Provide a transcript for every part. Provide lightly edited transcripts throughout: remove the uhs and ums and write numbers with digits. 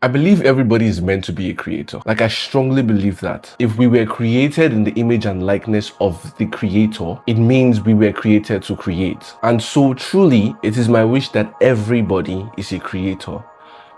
I believe everybody is meant to be a creator. Like, I strongly believe that. If we were created in the image and likeness of the creator, it means we were created to create. And so truly, it is my wish that everybody is a creator.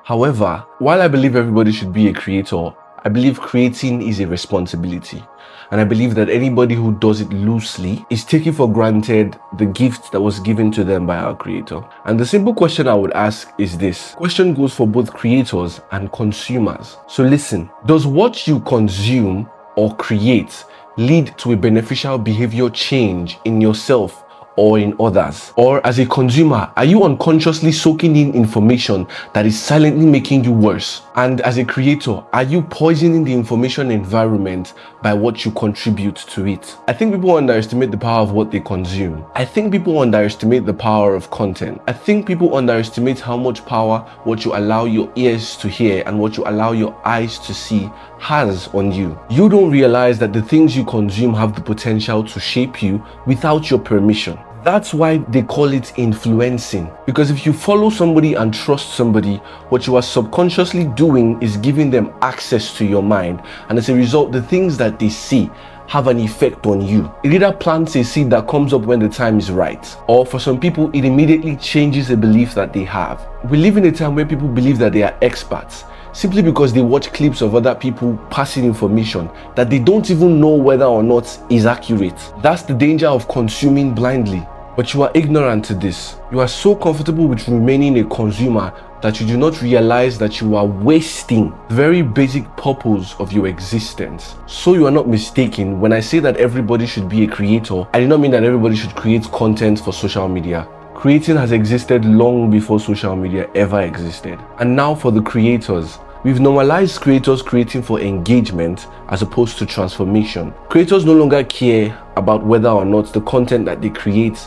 However, while I believe everybody should be a creator, I believe creating is a responsibility. And I believe that anybody who does it loosely is taking for granted the gift that was given to them by our creator. And the simple question I would ask is this. Question goes for both creators and consumers. So listen, does what you consume or create lead to a beneficial behavior change in yourself or in others? Or as a consumer, are you unconsciously soaking in information that is silently making you worse? And as a creator, are you poisoning the information environment by what you contribute to it? I think people underestimate the power of what they consume. I think people underestimate the power of content. I think people underestimate how much power what you allow your ears to hear and what you allow your eyes to see has on you. You don't realize that the things you consume have the potential to shape you without your permission. That's why they call it influencing. Because if you follow somebody and trust somebody, what you are subconsciously doing is giving them access to your mind. And as a result, the things that they see have an effect on you. It either plants a seed that comes up when the time is right, or for some people, it immediately changes a belief that they have. We live in a time where people believe that they are experts, simply because they watch clips of other people passing information that they don't even know whether or not is accurate. That's the danger of consuming blindly. But you are ignorant to this. You are so comfortable with remaining a consumer that you do not realize that you are wasting the very basic purpose of your existence. So you are not mistaken when I say that everybody should be a creator. I do not mean that everybody should create content for social media. Creating has existed long before social media ever existed. And now for the creators, we've normalized creators creating for engagement as opposed to transformation. Creators no longer care about whether or not the content that they create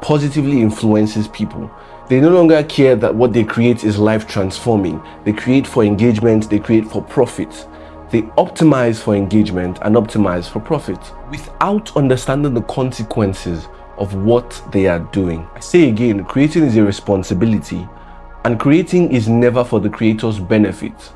positively influences people. They no longer care that what they create is life transforming. They create for engagement, they create for profit. They optimize for engagement and optimize for profit without understanding the consequences of what they are doing. I say again, creating is a responsibility, and creating is never for the creator's benefit.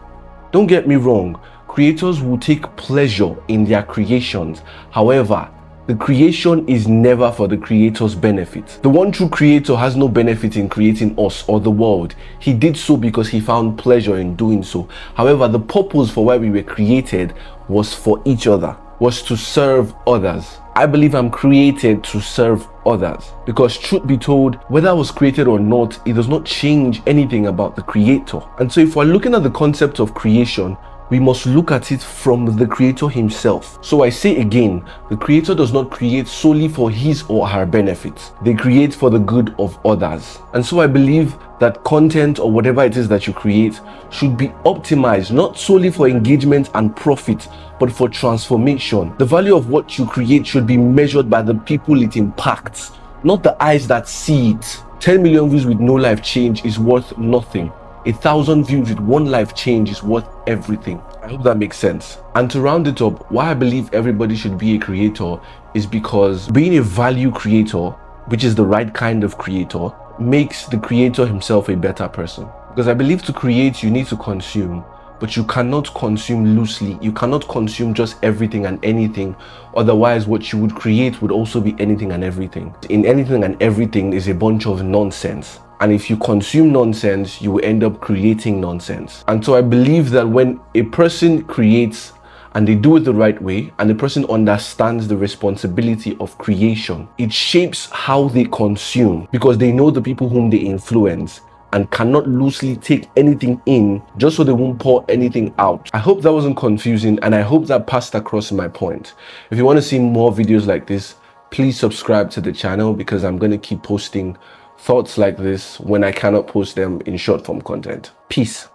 Don't get me wrong, creators will take pleasure in their creations. However, the creation is never for the creator's benefit. The one true creator has no benefit in creating us or the world. He did so because he found pleasure in doing so. However, the purpose for why we were created was for each other, was to serve others. I believe I'm created to serve others because, truth be told, whether I was created or not, it does not change anything about the creator. And so if we're looking at the concept of creation, we must look at it from the creator himself. So I say again, the creator does not create solely for his or her benefit. They create for the good of others. And so I believe that content or whatever it is that you create should be optimized not solely for engagement and profit, but for transformation. The value of what you create should be measured by the people it impacts, not the eyes that see it. 10 million views with no life change is worth nothing. 1,000 views with one life change is worth everything. I hope that makes sense. And to round it up, why I believe everybody should be a creator is because being a value creator, which is the right kind of creator, makes the creator himself a better person. Because I believe to create, you need to consume, but you cannot consume loosely. You cannot consume just everything and anything. Otherwise, what you would create would also be anything and everything. In anything and everything is a bunch of nonsense. And if you consume nonsense, you will end up creating nonsense. And so I believe that when a person creates and they do it the right way, and the person understands the responsibility of creation, it shapes how they consume because they know the people whom they influence and cannot loosely take anything in just so they won't pour anything out. I hope that wasn't confusing, and I hope that passed across my point. If you want to see more videos like this, please subscribe to the channel because I'm going to keep posting thoughts like this when I cannot post them in short form content. Peace.